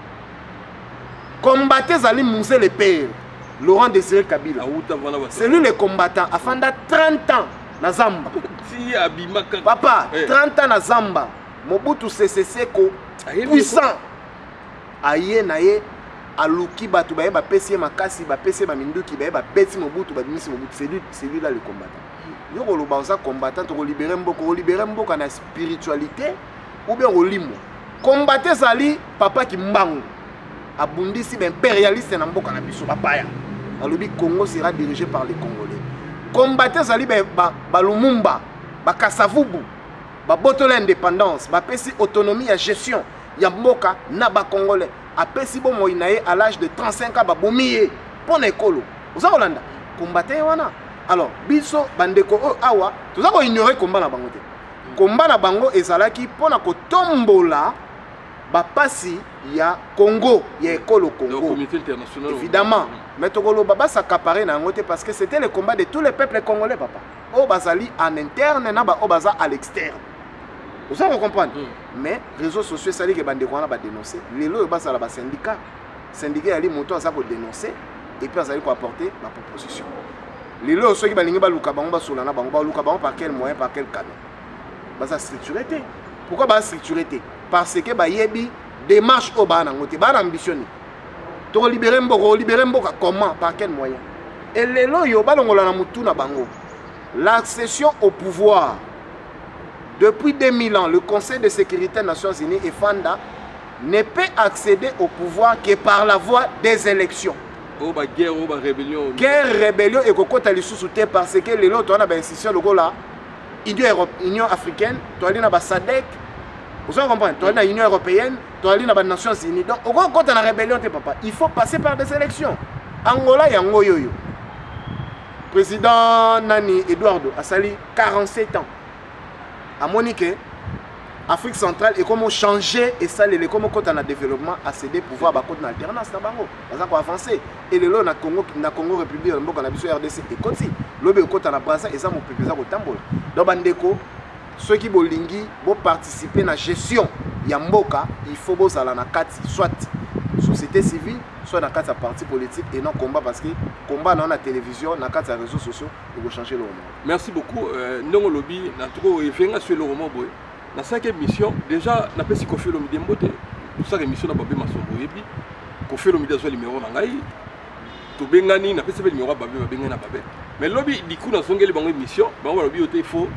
combattre zali Moussé le père Laurent Désiré Kabila c'est lui le combattant afanda 30 ans na Zamba papa 30 ans na Zamba Mobutu Sese Seko puissant aye na ye aluki batu baye ba pesi makasi ba pesi ba minduki baye ba beti Mobutu ba dimisi Mobutu c'est lui là le combattant yo ko loba za combattant to libérer mboka na spiritualité ou bien olimo combattre zali papa ki mbangu abundisi ben impérialiste na mboka na biso bapaya alobi Congo sera dirigé par les Congolais combattre zali ba Lumumba ba Kasavubu ba botola indépendance ba pesi autonomie ya gestion ya mboka na ba Congolais apesi bo moinaye à l'âge de 35 ans ba bomiye pona ekolo oza kolanda combattre wana alors biso bandeko awa toza ko ignorer combat na bango te combat na bango ezalaki pona ko tombola ba pasi ya Congo ya ekolo Congo communauté internationale évidemment mais tokolo baba s'accaparer na ngote parce que c'était le combat de tous les peuples congolais papa o bazali en interne na ba o baza à l'externe vous allez comprendre mais réseaux sociaux sali que bandeko wana ba dénoncer lelo basa la ba syndicat ali moto aza ko dénoncer et puis azali ko apporter ma proposition lelo ceux qui balingi ba luka bango ba solana bango ba luka bango par quel moyen par quel canal basa structurité pourquoi ba structurité parce que ba yebi démarche au bana ngote ba ambitionné to libérer mboka comment par quel moyen et lelo yo balongola na mutu na bango l'accession au pouvoir depuis 2000 ans le Conseil de sécurité des Nations Unies et FANDA ne peut accéder au pouvoir que par la voie des élections. Guerre, rébellion et kokota lisusu te parce que lelo to na ba institution lokola Union africaine, to ali na ba SADC. Vous comprenez? To ali na Union européenne, to ali na ba Nations Unies. Donc au kokota na rébellion te papa, il faut passer par des élections. Angola yango yoyo. Président Nani Eduardo a sali 47 ans. À Monique, Afrique centrale et comment changer et ça les comment quand on a développement à céder pouvoir ba côté alternance na bango ça ko avancer et le lo na Congo République na mboka na biso RDC et côté lobe ko na Brazza et ça mo pepeza ko tambola donc bandeko ceux qui bolingi bo participer na gestion ya mboka il faut bo sala na kati soit société civile soit na kati ya parti politique et non combat parce que combat na la télévision na kati ya réseaux sociaux pour changer le monde. Merci beaucoup ndongo lobby na trop efenga sur le roman boy. Dans cette émission, déjà, on a fait Kofi Olomide Mbote. Pour ça, l'émission n'a pas bien massombo. Et puis, Kofi Olomide a joué le numéro Nangaï. Tout Bengani n'a pas fait le numéro Babé, Bengani n'a pas fait. Mais lobby, du coup, dans son émission, on va lobby il faut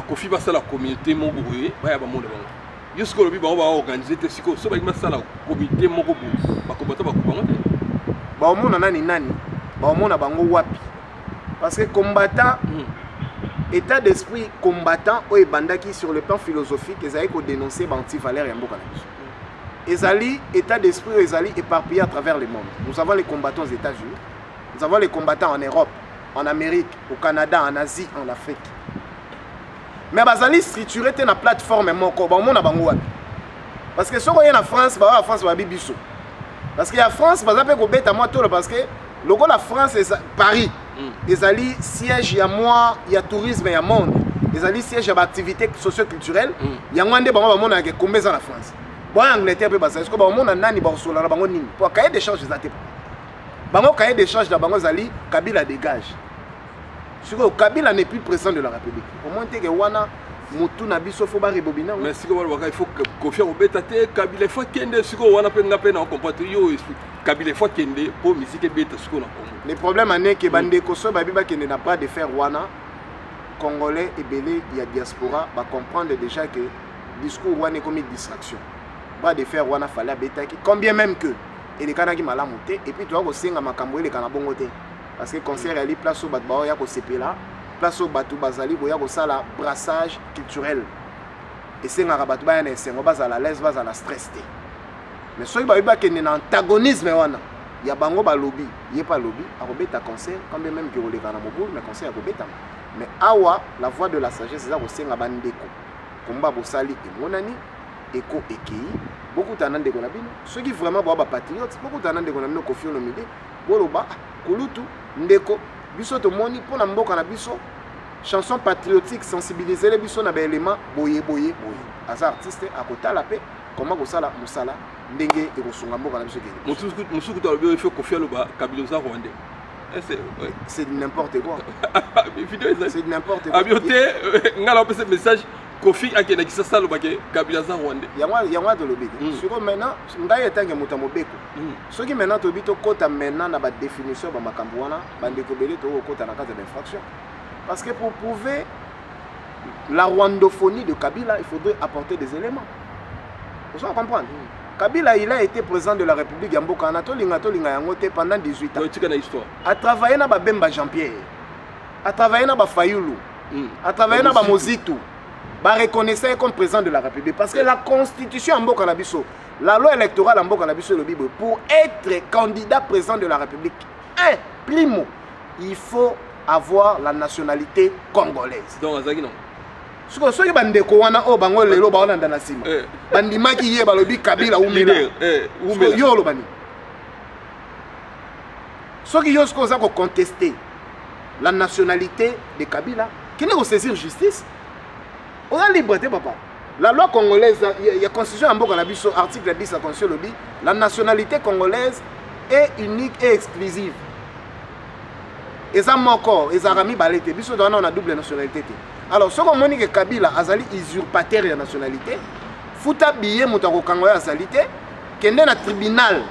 Kofi va la communauté Mongoué, va y avoir mon devant. Jusqu'au lobby, on va organiser des psychos. Ça va être la communauté Mongoué. Va combattre, va combattre. Bah, on a nani, bah, on a bango wapi. Parce que combattant. État d'esprit combattant ou bandaki sur le plan philosophique, ils avaient dénoncé anti-valère et mboka na biso. Ezali état d'esprit ezali éparpillé à travers le monde. Nous avons les combattants aux États-Unis, nous avons les combattants en Europe, en Amérique, au Canada, en Asie, en Afrique. Mais bazali structuré dans la plateforme moko ba mona bango wapi. Parce que si on est en France, ba France ba bibiso. Parce que la France bazape ko beta moi tout parce que logo la France et Paris. Ezali siège ya moi, il y a tourisme, il y a monde. Ezali siège ya activité socio-culturelle. Il y a ngande bango ba mona ke kombeza na France. Bon Angleterre pe basa, est-ce que ba mona nani ba solo na bango nini? Pour cahier d'échange ezate. Bango cahier d'échange da bango zali Kabila dégage. Siko Kabila n'est plus président de la République. Au moins que wana mutu na biso fo ba rebobina. Mais siko wala il faut confier au betate Kabila faut kende siko wana pe ngape na comporter yo Kabila faut kende pour musique beta siko na Congo. Le problème est que bandeko so babiba qui n'a pas de faire wana congolais et belé il y a diaspora va comprendre déjà que discours wana est comme une distraction. Pas de faire wana fallait beta qui combien même que et les kanaki malamuté et puis tu vas aussi nga makambo les kanabongote parce que concert ali place au batbao ya ko sepela place au batu bazali boya ko sala brassage culturel esengaka bato baya na esengo bazala l'aise bazala stress te mais soki bayebi bakende na antagonisme wana ya bango balobi ye pa lobi akobeta concert quand même ke koleka na mobulu mais concert akobetama mais awa la voix de la sagesse eza kosenga bandeko komba bosali emonani eko ekei bokutana ndeko na bino soki vraiment boa bapatriote bokutana ndeko na bino Koffi Olomide boloba kulutu ndeko biso tomoni mpona mboka na biso chanson patriotique sensibiliser les biso na baélément boye aza artiste akotala pe comment kosala mosala ndenge ekosunga mboka na biso kende musuku to lobi il faut Koffi aloba Kabila za rwandais c'est n'importe quoi c'est n'importe quoi abioté ngala pe ce message Koffi akena kisasa loba ke Kabila za rwandais yangwa to lobi siko maintenant ngai etange muta mobeko soki maintenant to bito kota maintenant na ba définition ba makambo wana bandeko belé to kota na case d'infraction parce que pour prouver la rwandophonie de Kabila il faudrait apporter des éléments. Vous allez comprendre. Kabila il a été président de la République Yamboka Anatolinga Yangote pendant 18 ans. A travaillé na Bemba Jean-Pierre. A travaillé na Fayulu. A travaillé na Mozitu. Ba reconnaissé comme président de la République parce que la constitution Yamboka Nabiso, la loi électorale Yamboka Nabiso le Bible pour être candidat président de la République. Primo, il faut avoir la nationalité congolaise. Donc azaki non. Soki bandeko wana o bango lelo ba wana ndana sima. Bandimaki ye balobi Kabila umela. Umela. Yo lo bani. Soki yo sko za ko contester la nationalité de Kabila, qui ne saisir justice. On a liberté papa. La loi congolaise, il y a constitution en Mboka na biso article 10 la constitution le dit, la nationalité congolaise est unique et exclusive. Et ça encore, et ça a mis balete, biso on a double nationalité. Alors, ce qu'on dit que Kabila azali usurpateur de nationalité, futa billet mutako kangoya azalité, kende na tribunal,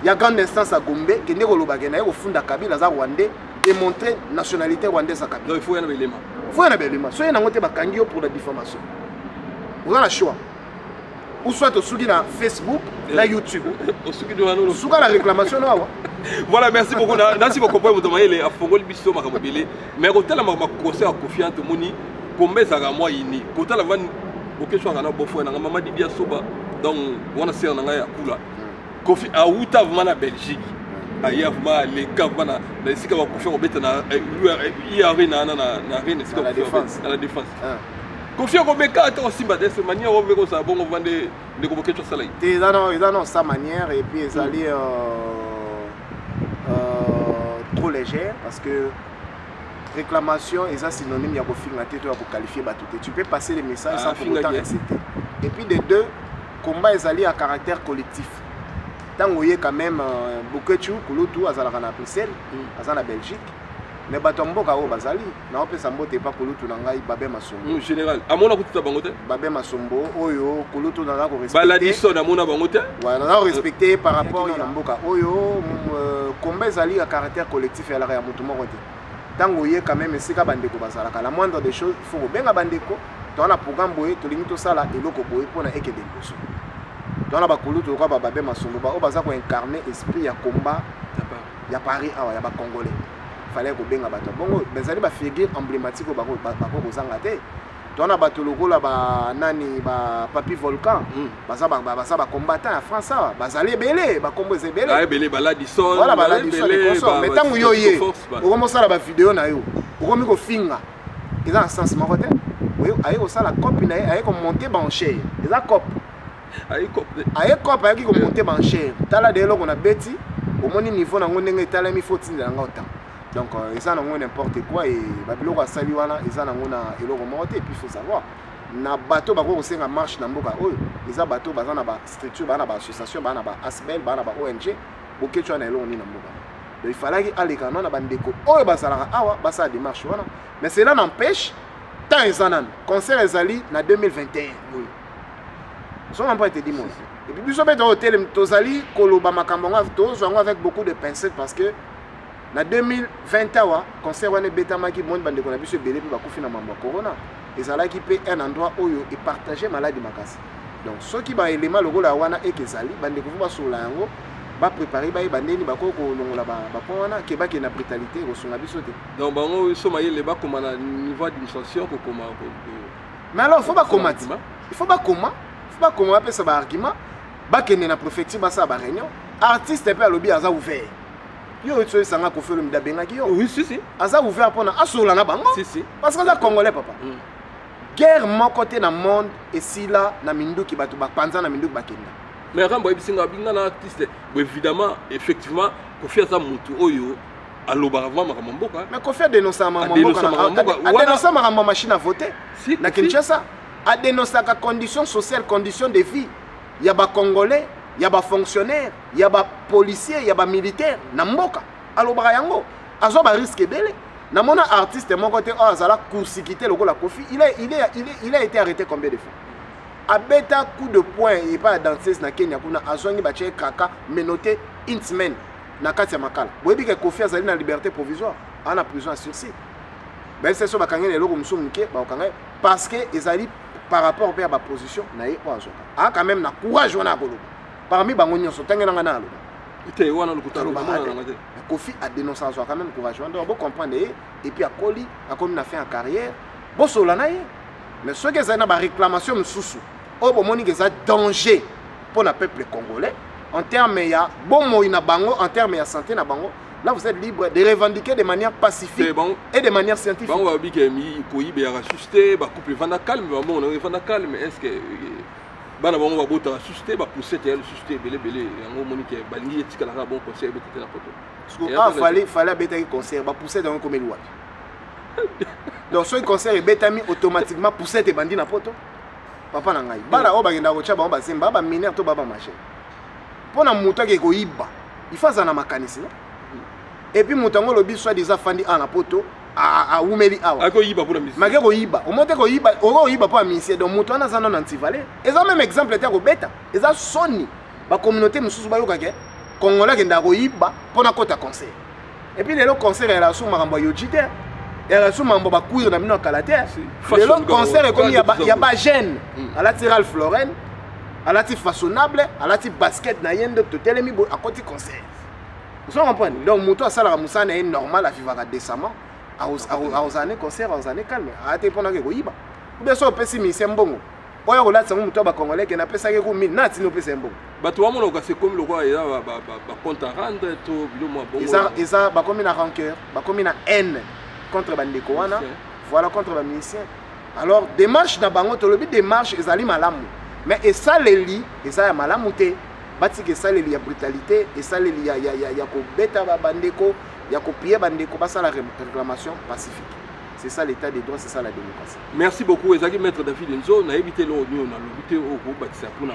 ya grande instance à Gombe, kende ko lobagena ko funda Kabila za Rwandais, démontrer nationalité rwandaise à Kabila. Donc il faut y avoir un élément. Il faut y avoir un élément. Soit y a ngote bakangio pour la diffamation. Vous avez le choix. Ou soit au sugi na Facebook, na YouTube. Au sugi de Hano. Suga la réclamation là. Voilà, merci beaucoup. Merci beaucoup pour votre mail à Fongol Bisso Makamobile. Mais quand elle m'a conseillé à confiance moni, combien ça a moi ini. Quand elle va beaucoup chose à na bofo na maman di bien soba. Donc on a serre na ya kula. Kofi a uta vraiment na Belgique. Aya vraiment les cas vraiment na sika ba confiance obeta na IARE na reine sika la défense. À la défense. Confiance au Beka à Simba de cette manière on veut ça bon on vend des convoquer sur ça là. Ils ont sa manière et puis ils allaient trop légère parce que réclamation est synonyme de qualifier Batouté. Tu peux passer les messages sans pour autant inciter. Et puis des deux, combat est allié à caractère collectif. Tant que quand même Bouketchou, Kouloutou, Azalaka na Bruxelles, Azala Belgique. Mais Batombo Kao Bazali, na ope sambo te pas Kouloutou nangai Babé Masombo. Général, à mon akuta bangote. Babé Masombo, Oyo, Kouloutou nanga ko respecter. Baladiso na mona bangote. Ouais, nanga respecter par rapport à Mboka. Oyo, combat est allié à caractère collectif et à la Yamutumo Rote. Tant que quand même sika bandeko bazalaka la moindre des choses, il faut benga bandeko. Dans la programme boye, to limito sala eloko boye pona eke demboso. Dans la Bakouloutou ko Babé Masombo ba o baza ko incarner esprit ya combat ya Paris awa ya ba Congolais. Fallait que benga bato bongo bezali ba figure emblématique bako kozanga te tona bato lokola ba nani ba Papi Volcan baza ba combattant en France bazali belé ba kombo ezebele ah belé Baladison voilà Baladison les consorts mais tangu yo ye o komo sala ba vidéo na yo o komi ko finga eza en sens moko te oyo aye ko sala copie na aye ko monter ba enchère eza copie aye copie aye ko monter ba enchère tala de eloko na beti au moni niveau na ngondenge tala mi faut tinda nga autant. Donc, ils ont n'importe quoi et Babylone a sali wana, ils ont eloko monté et puis il faut savoir. Na bateau bako ko senga marche na mboka oyo, ils ont bateau bazana ba structure, bana ba association, bana ba ASBEL, bana ba ONG, bokecho na eloko ni na mboka. Donc il fallait que aller quand on a bandeko oyo basala awa basa démarche wana. Mais cela n'empêche tant ils en ont concert ezali na 2021. Oui. Ça n'a pas été dit moi. Et puis biso beto hôtel tozali koloba makambo nga avec beaucoup de pincettes parce que na 2020 awa concert wana betamaki monde bandeko na biso belé pe bakufi na mambo corona ezalaki pe un endroit oyo et partager maladie makasi. Donc ceux qui ba élément lokola wana ekezali bandeko ba sola yango ba préparer ba bandeni bakoko longola ba pona ke ba ke na brutalité ko sunga biso te. Donc bango so mayele ba comme na niveau d'administration ko koma. Mais alors faut pas combattre. il faut pas comment appeler ça ba argument ba kende na prophétie ba ça ba réunion artiste pe alobi aza ouvert yo tu sanga ko faire mda benga yo oui si aza ouvert pour na asola na bango si parce que ça congolais papa guerre mon côté na monde et si là na minduki batu ba panza na minduki ba kenda mais rambo ebisinga binga na artiste évidemment effectivement ko faire ça mutu oyo alobaka vraiment makambo mboka mais ko faire dénoncer makambo mboka dénoncer makambo machine à voter na Kinshasa a dénoncer ka conditions sociales conditions de vie ya ba congolais ya ba fonctionnaire ya ba policier ya ba militaire na mboka alobaka yango azo ba risque belé na mona artiste mon côté azala coursikité lokola Kofi il a été arrêté combien de fois a beta coup de poing et pas danseuse na Kenya kuna azongi ba che kaka menoté une semaine na kati ya makala boyebi ke Kofi azali na liberté provisoire en prison à sursis ben c'est ça ba kangé loko musumuke ba kangé parce que ezali par rapport à la position na ye oazoka a quand même na courage wana koloba parmi bango nyonso tangena ngana aloba ite wana lokutalo ba Kofi a dénoncé ça quand même courage wana donc comprendre et puis akoli akomi na fin en carrière bo solana ye mais ce que ça na ba réclamation mususu o bo moni que ça danger pour le peuple congolais en termes ya bon moi na bango en termes ya santé na bango. Là, vous êtes libre de revendiquer de manière pacifique et de manière scientifique. On va dire que Koyibe a racheté, bah couple vanda calme, bah bon on vanda calme, est-ce que bah na bon on va botter racheter, bah pousser tel racheter belé, en gros monique balingi etika la bon conseil betete na poto. Ah fallait better conseil, bah pousser dans un comme loi. Donc ce conseil betami automatiquement pousser tes bandits na poto. Papa na ngai. Bala o bagenda ko chaba o ba semba ba mineur to baba marché. Pona muta ke koyiba, il faut ça na makanisi. Et puis mutango lobi soit des afandi en poto a umeli awa ako yiba pour la musique magé ko yiba o monte ko yiba o yiba pour la musique donc muto na zana na antivalé et ça même exemple était ko beta et ça soni ba communauté mususu ba yoka ke congolais ke ndako yiba pona kota concert et puis le concert est là sous makambo yojite et là sous mambo ba courir na bino kalater le concert est comme il y a pas jeune à la Tiral Floren à la type façonnable à la type basket na yendo to telemi à côté concert. Vous comprenez? Donc, Mouto a salarié Moussane est normal à vivre décemment. aux années concert, aux années calme. À tes pendant que Goïba. Ou bien ça, pessimiste, c'est un bon. Oya ko latsa muto ba congolais qui na pesa ke ko mi nati no pesa mbo ba to amona ko se comme le roi ya ba compte à rendre to bilo mo bon isa ba comme na rancœur ba comme na haine contre bandeko wana voilà contre ba musicien alors démarche na bango to lobi démarche ezali malamu mais et ça les li et ça ya malamu te bati que ça les li ya brutalité et ça les li ya ko beta ba bandeko ya ko pier bandeko ba ça la réclamation pacifique. C'est ça l'état des droits, c'est ça la démocratie. Merci beaucoup, Ezaki Maître David Nzo. On a évité l'union, on a évité au groupe pour le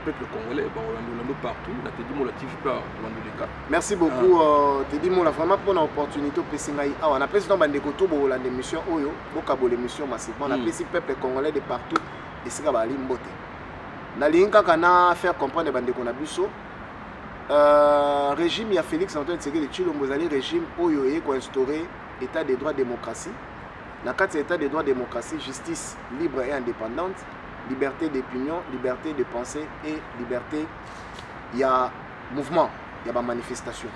peuple congolais, on l'a partout, on a dit mon actif pas dans les cas. Merci beaucoup, Teddy Mola, vraiment pour l'opportunité de on a pris dans des côtés pour l'émission Oyo, pour l'émission massivement, on a pris le peuple congolais de partout et c'est comme Mbote. On a l'inka kana faire comprendre bande konabiso. Régime il y a Félix Antoine Tshisekedi de Tshilombo régime Oyo est instauré. État des droits démocratie. Dans le cadre de l'état des droits démocratie, justice libre et indépendante, liberté d'opinion, liberté de pensée et liberté, il y a mouvement, il y a manifestation.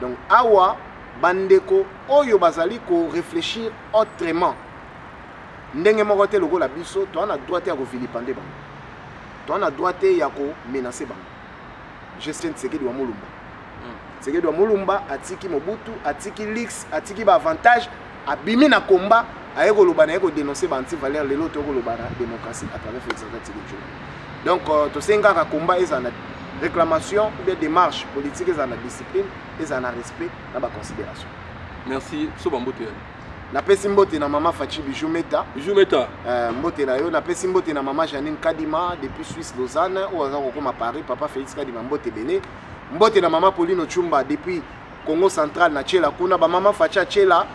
Donc, awa, bandeko, oyo bazali ko réfléchir autrement. Ndenge mokote logo la biso, toi on a droit à ko vilipender bango. Toi on a droit à ko menacer bango. Justin Tshisekedi wa Mulumba. Tshisekedi wa Mulumba atiki Mobutu, atiki Lix, atiki ba avantage, abimi na combat, ayeko loba na yeko dénoncer ba anti-valeur lelo to ko loba na démocratie à travers Félix Antoine Tshisekedi. Donc to senga ka combat ezana réclamation ou bien démarche politique ezana discipline, ezana respect na ba considération. Merci Soba Mbote. Na pesi mbote na mama Fachi Bijou Meta. Bijou Meta. Mbote na yo na pesi mbote na mama Janine Kadima depuis Suisse Lausanne ou aza ko ma Paris papa Félix Kadima mbote bene. Mbote na mama Pauline Chumba depuis Congo central na Tchela kuna ba mama Facha Tchela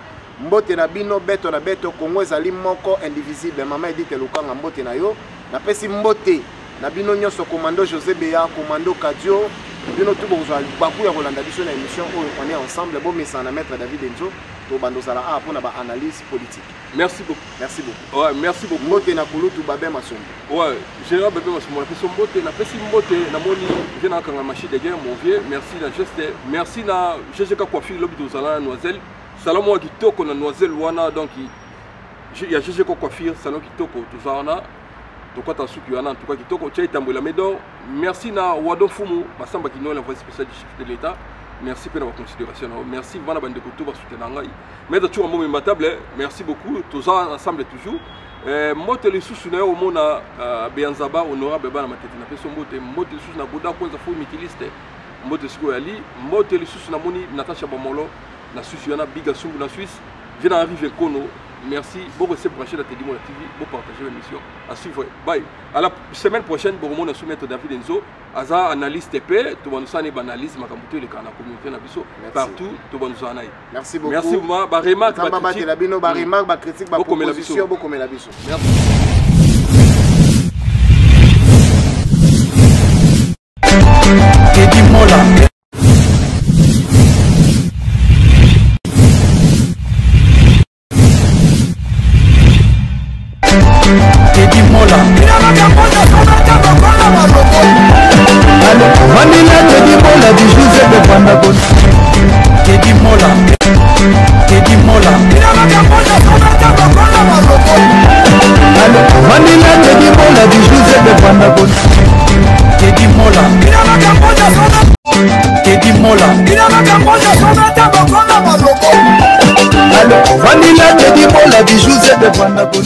mbote na bino beto na beto Congo ezali moko indivisible mama Edith Lukanga mbote na yo na pesi mbote na bino nyonso commando José Beya commando Kadio bino tout bozwa baku ya kolanda biso na émission on est ensemble bo mesa na maître David Nzo to bando sala a pour na ba analyse politique. Merci beaucoup. Merci beaucoup. Ouais, merci beaucoup. Mbote na kulutu babe masombo. Ouais, général babe masombo na pesi mbote na pesi mbote na moni vena kanga machine de guerre mon vieux, merci na geste, merci na GGK Coiffure lobi to sala noiselle. Salon moi kitoko na noiselle wana donc il y a GGK Coiffure salon kitoko to sala tokwata suki wana en tout cas kitoko tia itambola medo merci na Wado Fumu Masamba Kino l'envoyé spécial du chef de l'État merci pour la considération merci vana bande ko to ba soutenir ngai mais tu mo imbatable merci beaucoup tous ensemble toujours moto les sous na au mona Beanzaba honorable bana matete na peso moto moto sous na boda kwanza fo mikiliste moto siko yali moto les sous na moni Natasha Bamolo na Suisse yana biga sungu na Suisse vient arriver kono. Merci, beaucoup de brancher la Teddy Mola TV, beaucoup partager l'émission. À suivre. Bye. À la semaine prochaine, beaucoup de soumettre David Enzo, Aza analyse TP, tout le monde s'en est analyse, ma communauté, la communauté Nabiso, partout, tout le monde s'en est. Merci beaucoup. Merci beaucoup. Bah remarque, bah critique, bah remarque, bah critique, bah proposition, beaucoup mais la biso. Merci. Teddy Mola. Teddy Mola. Vanilla Teddy Mola du José de Vandagon. Teddy Mola. Teddy Mola. Vanilla Teddy Mola du José de Vandagon. Teddy Mola. Teddy Mola. Vanilla Teddy Mola du José de Vandagon.